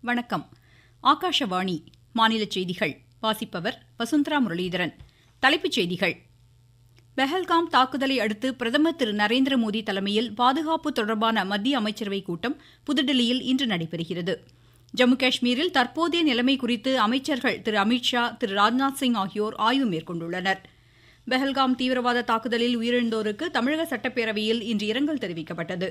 வணக்கம். ஆகாஷவாணி மாநில செய்திகள் வாசிப்பவர் வசுந்தரா முரளிதரன். தலைப்புச் செய்திகள். பெஹல்காம் தாக்குதலை அடுத்து பிரதமர் திரு நரேந்திர மோடி தலைமையில் பாதுகாப்பு தொடர்பான மத்திய அமைச்சரவைக் கூட்டம் புதுதில்லியில் இன்று நடைபெறுகிறது. ஜம்மு காஷ்மீரில் தற்போதைய நிலைமை குறித்து அமைச்சர்கள் திரு அமித்ஷா, திரு ராஜ்நாத் சிங் ஆகியோர் ஆய்வு மேற்கொண்டுள்ளனர். பெஹல்காம் தீவிரவாத தாக்குதலில் உயிரிழந்தோருக்கு தமிழக சட்டப்பேரவையில் இன்று இரங்கல் தெரிவிக்கப்பட்டது.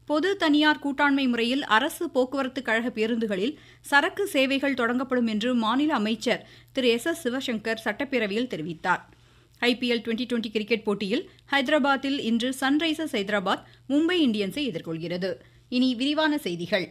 பொது தனியார் கூட்டாண்மை முறையில் அரசு போக்குவரத்து கழக பேருந்துகளில் சரக்கு சேவைகள் தொடங்கப்படும் என்று மாநில அமைச்சர் திரு எஸ். சிவசங்கர் சட்டப்பேரவையில் தெரிவித்தார். IPL 2020 கிரிக்கெட் போட்டியில் ஹைதராபாத்தில் இன்று சன்ரைசர்ஸ் ஹைதராபாத் மும்பை இந்தியன்ஸை எதிர்கொள்கிறது. இனி விரிவான செய்திகள்.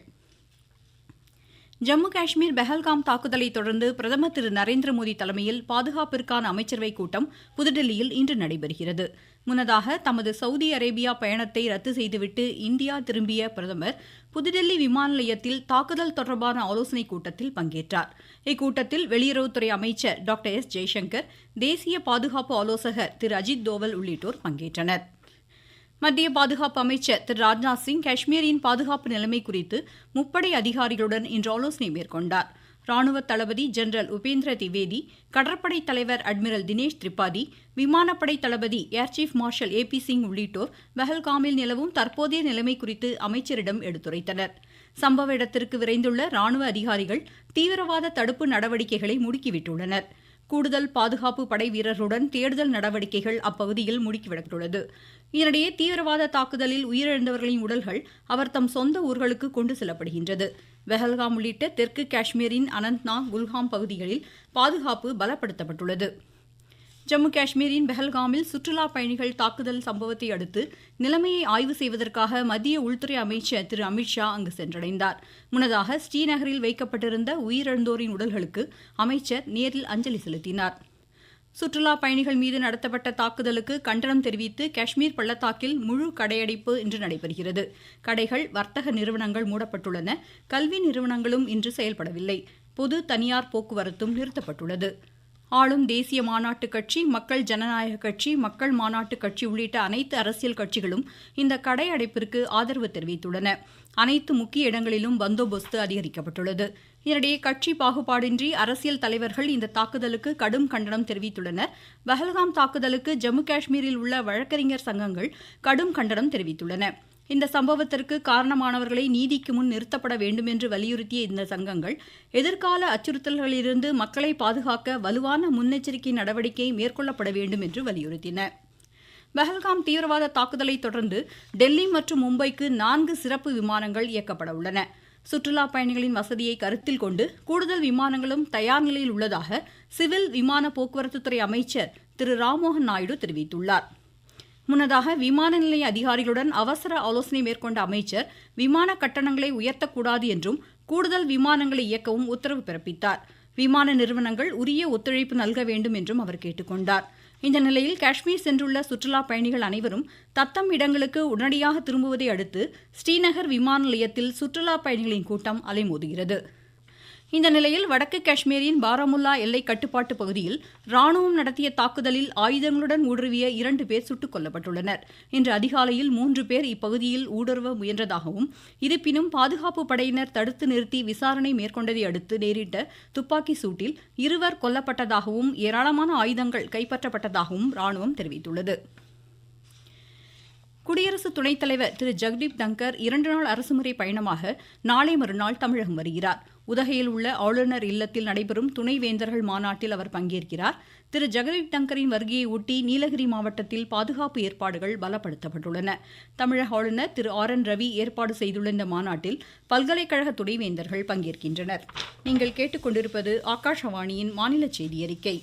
ஜம்மு காஷ்மீர் பெஹல்காம் தாக்குதலை தொடர்ந்து பிரதமர் திரு நரேந்திர மோடி தலைமையில் பாதுகாப்பிற்கான அமைச்சரவைக் கூட்டம் புதுதில்லியில் இன்று நடைபெறுகிறது. முன்னதாக தமது சவுதி அரேபியா பயணத்தை ரத்து செய்துவிட்டு இந்தியா திரும்பிய பிரதமர் புதுதில்லி விமான நிலையத்தில் தாக்குதல் தொடர்பான ஆலோசனைக் கூட்டத்தில் பங்கேற்றார். இக்கூட்டத்தில் வெளியுறவுத்துறை அமைச்சர் டாக்டர் எஸ். ஜெய்சங்கர், தேசிய பாதுகாப்பு ஆலோசகர் திரு அஜித் தோவல் உள்ளிட்டோர் பங்கேற்றனர். மத்திய பாதுகாப்பு அமைச்சர் திரு ராஜ்நாத் சிங் காஷ்மீரின் பாதுகாப்பு நிலைமை குறித்து முப்படை அதிகாரிகளுடன் இன்று ஆலோசனை மேற்கொண்டார். ராணுவ தளபதி ஜெனரல் உபேந்திர திவேதி, கடற்படை தலைவர் அட்மிரல் தினேஷ் திரிபாதி, விமானப்படை தளபதி air chief marshal AP Singh உள்ளிட்டோர் பெஹல்காமில் நிலவும் தற்போதைய நிலைமை குறித்து அமைச்சரிடம் எடுத்துரைத்தனர். சம்பவ இடத்திற்கு விரைந்துள்ள ராணுவ அதிகாரிகள் தீவிரவாத தடுப்பு நடவடிக்கைகளை முடுக்கிவிட்டுள்ளனர். கூடுதல் பாதுகாப்பு படை வீரர்களுடன் தேடுதல் நடவடிக்கைகள் அப்பகுதியில் முடுக்கிவிடப்பட்டுள்ளது. இதனிடையே தீவிரவாத தாக்குதலில் உயிரிழந்தவர்களின் உடல்கள் அவர் தம் சொந்த ஊர்களுக்கு கொண்டு செல்லப்படுகின்றது. பெஹல்காம் உள்ளிட்ட தெற்கு காஷ்மீரின் அனந்த்நாக், குல்காம் பகுதிகளில் பாதுகாப்பு பலப்படுத்தப்பட்டுள்ளது. ஜம்மு காஷ்மீரின் பெஹல்காமில் சுற்றுலா பயணிகள் தாக்குதல் சம்பவத்தை அடுத்து நிலைமையை ஆய்வு செய்வதற்காக மத்திய உள்துறை அமைச்சர் திரு அமித்ஷா அங்கு சென்றடைந்தார். முன்னதாக ஸ்ரீநகரில் வைக்கப்பட்டிருந்த உயிரிழந்தோரின் உடல்களுக்கு அமைச்சர் நேரில் அஞ்சலி செலுத்தினார். சுற்றுலா பயணிகள் மீது நடத்தப்பட்ட தாக்குதலுக்கு கண்டனம் தெரிவித்து காஷ்மீர் பள்ளத்தாக்கில் முழு கடையடைப்பு இன்று நடைபெறுகிறது. கடைகள், வர்த்தக நிறுவனங்கள் மூடப்பட்டுள்ளன. கல்வி நிறுவனங்களும் இன்று செயல்படவில்லை. பொது தனியார் போக்குவரத்தும் நிறுத்தப்பட்டுள்ளது. ஆளும் தேசிய மாநாட்டுக் கட்சி, மக்கள் ஜனநாயக கட்சி, மக்கள் மாநாட்டுக் கட்சி உள்ளிட்ட அனைத்து அரசியல் கட்சிகளும் இந்த கடை அடைப்பிற்கு ஆதரவு தெரிவித்துள்ளன. அனைத்து முக்கிய இடங்களிலும் பந்தோபஸ்து அதிகரிக்கப்பட்டுள்ளது. இதனிடையே கட்சி பாகுபாடின்றி அரசியல் தலைவர்கள் இந்த தாக்குதலுக்கு கடும் கண்டனம் தெரிவித்துள்ளனர். பெஹல்காம் தாக்குதலுக்கு ஜம்மு காஷ்மீரில் உள்ள வழக்கறிஞர் சங்கங்கள் கடும் கண்டனம் தெரிவித்துள்ளன. இந்த சம்பவத்திற்கு காரணமானவர்களை நீதிக்கு முன் நிறுத்தப்பட வேண்டும் என்று வலியுறுத்திய இந்த சங்கங்கள் எதிர்கால அச்சுறுத்தல்களிலிருந்து மக்களை பாதுகாக்க வலுவான முன்னெச்சரிக்கை நடவடிக்கை மேற்கொள்ளப்பட வேண்டும் என்று வலியுறுத்தின. பெஹல்காம் தீவிரவாத தாக்குதலை தொடர்ந்து டெல்லி மற்றும் மும்பைக்கு 4 சிறப்பு விமானங்கள் இயக்கப்பட உள்ளன. சுற்றுலா பயணிகளின் வசதியை கருத்தில் கொண்டு கூடுதல் விமானங்களும் தயார் நிலையில் உள்ளதாக சிவில் விமான போக்குவரத்துத்துறை அமைச்சர் திரு ராம்மோகன் நாயுடு தெரிவித்துள்ளார். முன்னதாக விமான நிலைய அதிகாரிகளுடன் அவசர ஆலோசனை மேற்கொண்ட அமைச்சர் விமான கட்டணங்களை உயர்த்தக்கூடாது என்றும் கூடுதல் விமானங்களை இயக்கவும் உத்தரவு பிறப்பித்தார். விமான நிறுவனங்கள் உரிய ஒத்துழைப்பு நல்க வேண்டும் என்றும் அவர் கேட்டுக்கொண்டார். இந்த நிலையில் காஷ்மீர் சென்றுள்ள சுற்றுலா பயணிகள் அனைவரும் தத்தம் இடங்களுக்கு உடனடியாக திரும்புவதை அடுத்து ஸ்ரீநகர் விமான நிலையத்தில் சுற்றுலா பயணிகளின் கூட்டம் அலைமோதுகிறது. இந்த நிலையில் வடக்கு காஷ்மீரின் பாராமுல்லா எல்லை கட்டுப்பாட்டு பகுதியில் ராணுவம் நடத்திய தாக்குதலில் ஆயுதங்களுடன் ஊடுருவிய 2 பேர் சுட்டுக் கொல்லப்பட்டுள்ளனர். இன்று அதிகாலையில் 3 பேர் இப்பகுதியில் ஊடுருவ முயன்றதாகவும், இருப்பினும் பாதுகாப்பு படையினர் தடுத்து நிறுத்தி விசாரணை மேற்கொண்டதை அடுத்து நேரிட்ட துப்பாக்கி சூட்டில் 2 கொல்லப்பட்டதாகவும் ஏராளமான ஆயுதங்கள் கைப்பற்றப்பட்டதாகவும் ராணுவம் தெரிவித்துள்ளது. குடியரசு துணைத் தலைவர் திரு ஜெகதீப் தங்கர் 2 நாள் அரசுமுறை பயணமாக நாளை மறுநாள் தமிழகம் வருகிறார். உதகையில் உள்ள ஆளுநர் இல்லத்தில் நடைபெறும் துணைவேந்தர்கள் மாநாட்டில் அவர் பங்கேற்கிறார். திரு ஜெகதீப் தங்கரின் வருகையை ஒட்டி நீலகிரி மாவட்டத்தில் பாதுகாப்பு ஏற்பாடுகள் பலப்படுத்தப்பட்டுள்ளன. தமிழக ஆளுநர் திரு RN ரவி ஏற்பாடு செய்துள்ள இந்த மாநாட்டில் பல்கலைக்கழக துணைவேந்தர்கள் பங்கேற்கின்றனர். நீங்கள் கேட்டுக்கொண்டிருப்பது ஆகாஷவாணியின் மாநில செய்தி அறிக்கை.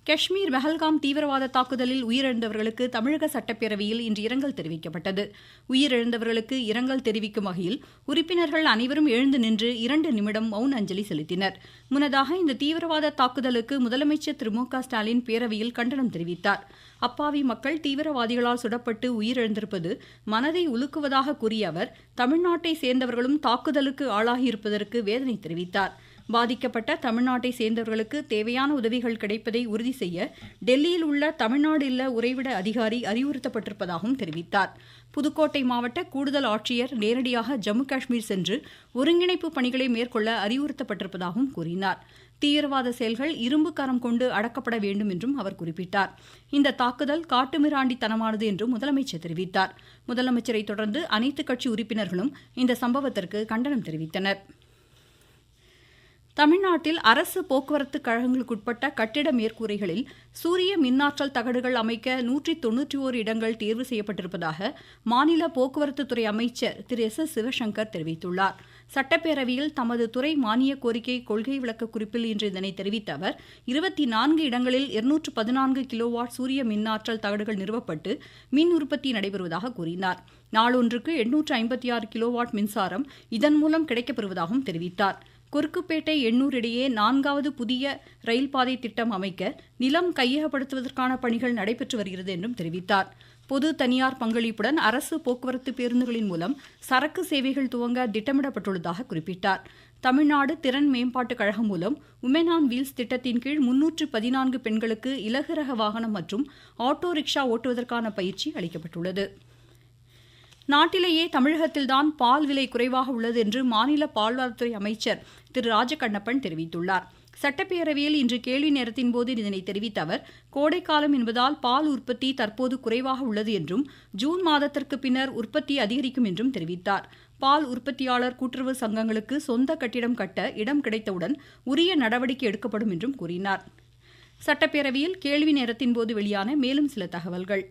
காஷ்மீர் பெஹல்காம் தீவிரவாத தாக்குதலில் உயிரிழந்தவர்களுக்கு தமிழக சட்டப்பேரவையில் இன்று இரங்கல் தெரிவிக்கப்பட்டது. உயிரிழந்தவர்களுக்கு இரங்கல் தெரிவிக்கும் வகையில் உறுப்பினர்கள் அனைவரும் எழுந்து நின்று 2 நிமிடம் மௌன அஞ்சலி செலுத்தினர். முன்னதாக இந்த தீவிரவாத தாக்குதலுக்கு முதலமைச்சர் திரு மு.க. ஸ்டாலின் பேரவையில் கண்டனம் தெரிவித்தார். அப்பாவி மக்கள் தீவிரவாதிகளால் சுடப்பட்டு உயிரிழந்திருப்பது மனதை உலுக்குவதாக கூறிய அவர், தமிழ்நாட்டை சேர்ந்தவர்களும் தாக்குதலுக்கு ஆளாகியிருப்பதற்கு வேதனை தெரிவித்தார். பாதிக்கப்பட்ட தமிழ்நாட்டை சேர்ந்தவர்களுக்கு தேவையான உதவிகள் கிடைப்பதை உறுதி செய்ய டெல்லியில் உள்ள தமிழ்நாடு இல்ல உறைவிட அதிகாரி அறிவுறுத்தப்பட்டிருப்பதாகவும் தெரிவித்தார். புதுக்கோட்டை மாவட்ட கூடுதல் ஆட்சியர் நேரடியாக ஜம்மு காஷ்மீர் சென்று ஒருங்கிணைப்பு பணிகளை மேற்கொள்ள அறிவுறுத்தப்பட்டிருப்பதாகவும் கூறினார். தீவிரவாத செயல்கள் இரும்பு கரம் கொண்டு அடக்கப்பட வேண்டும் என்றும் அவர் குறிப்பிட்டார். இந்த தாக்குதல் காட்டுமிராண்டித்தனமானது என்றும் முதலமைச்சர் தெரிவித்தார். முதலமைச்சரை தொடர்ந்து அனைத்து கட்சி உறுப்பினர்களும் இந்த சம்பவத்திற்கு கண்டனம் தெரிவித்தனர். தமிழ்நாட்டில் அரசு போக்குவரத்து கழகங்களுக்குட்பட்ட கட்டிட மேற்கூரைகளில் சூரிய மின்னாற்றல் தகடுகள் அமைக்க 191 இடங்கள் தேர்வு செய்யப்பட்டிருப்பதாக மாநில போக்குவரத்துத்துறை அமைச்சர் திரு எஸ். சிவசங்கர் தெரிவித்துள்ளார். சட்டப்பேரவையில் தமது துறை மானிய கோரிக்கை கொள்கை விளக்க குறிப்பில் இன்று இதனை தெரிவித்த அவர் 24 இடங்களில் 214 கிலோவாட் சூரிய மின்னாற்றல் தகடுகள் நிறுவப்பட்டு மின் உற்பத்தி நடைபெறுவதாக கூறினார். நாளொன்றுக்கு 856 கிலோவாட் மின்சாரம் இதன் மூலம் கிடைக்கப்பெறுவதாகவும் தெரிவித்தார். கொருக்குப்பேட்டை எண்ணூர் இடையே 4வது புதிய ரயில் பாதை திட்டம் அமைக்க நிலம் கையகப்படுத்துவதற்கான பணிகள் நடைபெற்று வருகிறது என்றும் தெரிவித்தார். பொது தனியார் பங்களிப்புடன் அரசு போக்குவரத்து பேருந்துகளின் மூலம் சரக்கு சேவைகள் துவங்க திட்டமிடப்பட்டுள்ளதாக குறிப்பிட்டார். தமிழ்நாடு திறன் மேம்பாட்டுக் கழகம் மூலம் உமன் ஆன் வீல்ஸ் திட்டத்தின் கீழ் 314 பெண்களுக்கு இலகு ரக வாகனம் மற்றும் ஆட்டோ ரிக்ஷா ஓட்டுவதற்கான பயிற்சி அளிக்கப்பட்டுள்ளது. நாட்டிலேயே தமிழகத்தில்தான் பால் விலை குறைவாக உள்ளது என்று மாநில பால்வளத்துறை அமைச்சர் திரு ராஜகண்ணப்பன் தெரிவித்துள்ளார். சட்டப்பேரவையில் இன்று கேள்வி நேரத்தின் போது இதனை தெரிவித்த அவர், கோடைக்காலம் என்பதால் பால் உற்பத்தி தற்போது குறைவாக உள்ளது என்றும் ஜூன் மாதத்திற்கு பின்னர் உற்பத்தி அதிகரிக்கும் என்றும் தெரிவித்தார். பால் உற்பத்தியாளர் கூட்டுறவு சங்கங்களுக்கு சொந்த கட்டிடம் கட்ட இடம் கிடைத்தவுடன் உரிய நடவடிக்கை எடுக்கப்படும் என்றும் கூறினார். சட்டப்பேரவையில் கேள்வி நேரத்தின் போது வெளியான மேலும் சில தகவல்கள்.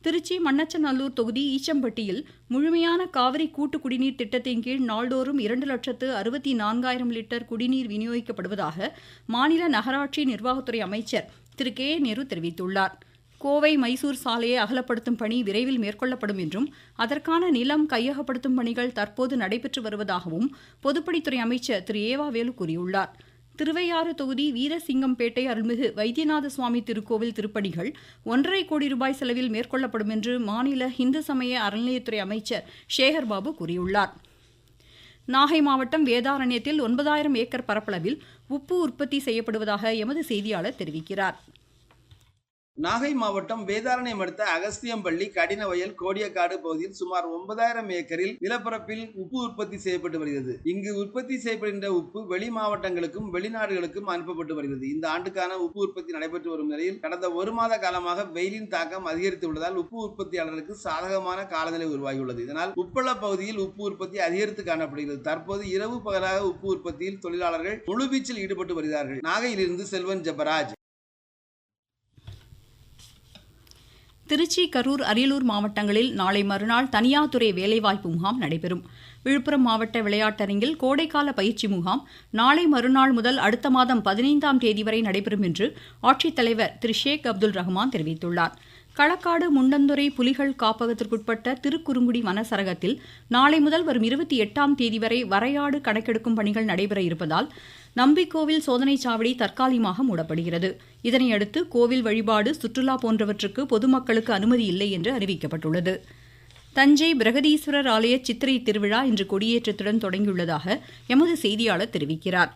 திருச்சி மண்ணச்சநல்லூர் தொகுதி ஈச்சம்பட்டியில் முழுமையான காவிரி கூட்டு குடிநீர் திட்டத்தின் கீழ் நாள்தோறும் 2,64,000 லிட்டர் குடிநீர் விநியோகிக்கப்படுவதாக மாநில நகராட்சி நிர்வாகத்துறை அமைச்சர் திரு கே. நேரு தெரிவித்துள்ளார். கோவை மைசூர் சாலையை அகலப்படுத்தும் பணி விரைவில் மேற்கொள்ளப்படும் என்றும் அதற்கான நிலம் கையகப்படுத்தும் பணிகள் தற்போது நடைபெற்று வருவதாகவும் பொதுப்பணித்துறை அமைச்சர் திரு ஏவா வேலு கூறியுள்ளார். திருவையாறு தொகுதி வீரசிங்கம்பேட்டை அருள்மிகு வைத்தியநாத சுவாமி திருக்கோவில் திருப்பணிகள் 1,50 கோடி ரூபாய் செலவில் மேற்கொள்ளப்படும் என்று மாநில இந்து சமய அறநிலையத்துறை அமைச்சர் சேகர்பாபு கூறியுள்ளார். நாகை மாவட்டம் வேதாரண்யத்தில் 9,000 ஏக்கர் பரப்பளவில் உப்பு உற்பத்தி செய்யப்படுவதாக எமது செய்தியாளர் தெரிவிக்கிறார். நாகை மாவட்டம் வேதாரண்யம் அடுத்த அகஸ்தியம்பள்ளி, கடினவயல், கோடியக்காடு பகுதியில் சுமார் 9,000 ஏக்கரில் நிலப்பரப்பில் உப்பு உற்பத்தி செய்யப்பட்டு வருகிறது. இங்கு உற்பத்தி செய்யப்படுகின்ற உப்பு வெளி மாவட்டங்களுக்கும் வெளிநாடுகளுக்கும் அனுப்பப்பட்டு வருகிறது. இந்த ஆண்டுக்கான உப்பு உற்பத்தி நடைபெற்று வரும் நிலையில் கடந்த 1 மாத காலமாக வெயிலின் தாக்கம் அதிகரித்துள்ளதால் உப்பு உற்பத்தியாளர்களுக்கு சாதகமான காலநிலை உருவாகியுள்ளது. இதனால் உப்பள பகுதியில் உப்பு உற்பத்தி அதிகரித்து காணப்படுகிறது. தற்போது இரவு பகலாக உப்பு உற்பத்தியில் தொழிலாளர்கள் முழுவீச்சில் ஈடுபட்டு வருகிறார்கள். நாகையிலிருந்து செல்வன் ஜெபராஜ். திருச்சி, கரூர், அரியலூர் மாவட்டங்களில் நாளை மறுநாள் தனியார் துறை வேலைவாய்ப்பு முகாம் நடைபெறும். விழுப்புரம் மாவட்ட விளையாட்டரங்கில் கோடைக்கால பயிற்சி முகாம் நாளை மறுநாள் முதல் அடுத்த மாதம் 15ஆம் தேதி வரை நடைபெறும் என்று ஆட்சித்தலைவர் திரு ஷேக் அப்துல் ரஹ்மான் தெரிவித்துள்ளார். களக்காடு முண்டந்துறை புலிகள் காப்பகத்திற்குட்பட்ட திருக்குறுங்குடி வனசரகத்தில் நாளை முதல் வரும் 28ஆம் தேதி வரை வரையாடு கணக்கெடுக்கும் பணிகள் நடைபெற இருப்பதால் நம்பிக்கோவில் சோதனைச் சாவடி தற்காலிகமாக மூடப்படுகிறது. இதனையடுத்து கோவில் வழிபாடு, சுற்றுலா போன்றவற்றுக்கு பொதுமக்களுக்கு அனுமதி இல்லை என்று அறிவிக்கப்பட்டுள்ளது. தஞ்சை பிரகதீஸ்வரர் ஆலய சித்திரை திருவிழா இன்று கொடியேற்றத்துடன் தொடங்கியுள்ளதாக எமது செய்தியாளர் தெரிவிக்கிறார்.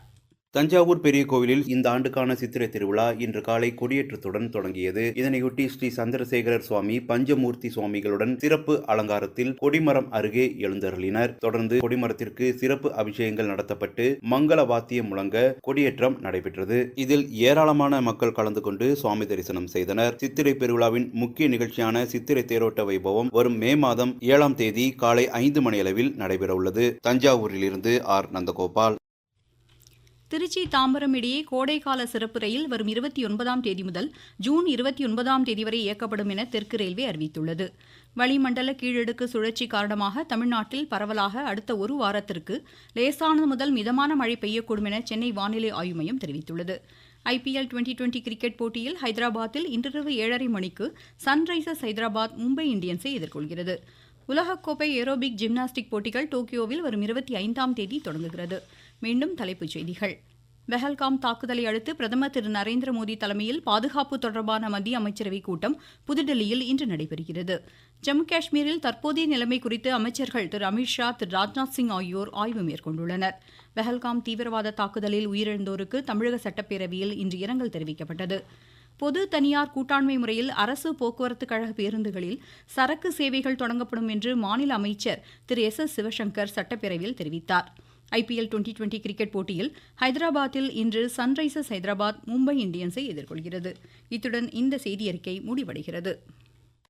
தஞ்சாவூர் பெரிய கோவிலில் இந்த ஆண்டுக்கான சித்திரை திருவிழா இன்று காலை கொடியேற்றத்துடன் தொடங்கியது. இதனையொட்டி ஸ்ரீ சந்திரசேகரர் சுவாமி, பஞ்சமூர்த்தி சுவாமிகளுடன் சிறப்பு அலங்காரத்தில் கொடிமரம் அருகே எழுந்தருளினர். தொடர்ந்து கொடிமரத்திற்கு சிறப்பு அபிஷேகங்கள் நடத்தப்பட்டு மங்கள வாத்தியம் முழங்க கொடியேற்றம் நடைபெற்றது. இதில் ஏராளமான மக்கள் கலந்து கொண்டு சுவாமி தரிசனம் செய்தனர். சித்திரை பெருவிழாவின் முக்கிய நிகழ்ச்சியான சித்திரை தேரோட்ட வைபவம் வரும் மே மாதம் 7ஆம் தேதி காலை 5 மணியளவில் நடைபெறவுள்ளது. தஞ்சாவூரிலிருந்து ஆர். நந்தகோபால். திருச்சி, தாம்பரம் இடையே கோடைக்கால சிறப்பு ரயில் வரும் 29ஆம் தேதி முதல் ஜூன் 29ஆம் தேதி வரை இயக்கப்படும் என தெற்கு ரயில்வே அறிவித்துள்ளது. வளிமண்டல கீழடுக்கு சுழற்சி காரணமாக தமிழ்நாட்டில் பரவலாக அடுத்த ஒரு வாரத்திற்கு லேசானது முதல் மிதமான மழை பெய்யக்கூடும் என சென்னை வானிலை ஆய்வு மையம் தெரிவித்துள்ளது. IPL 2020 கிரிக்கெட் போட்டியில் ஹைதராபாத்தில் இன்றிரவு 7:30 மணிக்கு சன்ரைசர்ஸ் ஹைதராபாத் மும்பை இந்தியன்ஸை எதிர்கொள்கிறது. உலகக்கோப்பை ஏரோபிக் ஜிம்னாஸ்டிக் போட்டிகள் டோக்கியோவில் வரும் 25ஆம் தேதி தொடங்குகிறது. மீண்டும் தலைப்புச் செய்திகள். பெஹல்காம் தாக்குதலை அடுத்து பிரதமர் திரு நரேந்திர மோடி தலைமையில் பாதுகாப்பு தொடர்பான மத்திய அமைச்சரவைக் கூட்டம் புதுதில்லியில் இன்று நடைபெறுகிறது. ஜம்மு காஷ்மீரில் தற்போதைய நிலைமை குறித்து அமைச்சர்கள் திரு அமித்ஷா, திரு ராஜ்நாத் சிங் ஆகியோர் ஆய்வு மேற்கொண்டுள்ளனர். பெஹல்காம் தீவிரவாத தாக்குதலில் உயிரிழந்தோருக்கு தமிழக சட்டப்பேரவையில் இன்று இரங்கல் தெரிவிக்கப்பட்டது. பொது தனியார் கூட்டாண்மை முறையில் அரசு போக்குவரத்து கழக பேருந்துகளில் சரக்கு சேவைகள் தொடங்கப்படும் என்று மாநில அமைச்சர் திரு எஸ். சிவசங்கர் சட்டப்பேரவையில் தெரிவித்தார். IPL 2020 கிரிக்கெட் போட்டியில் ஹைதராபாத்தில் இன்று சன்ரைசர்ஸ் ஹைதராபாத் மும்பை இந்தியன்ஸை எதிர்கொள்கிறது. இத்துடன் இந்த செய்தியறிக்கை முடிவடைகிறது.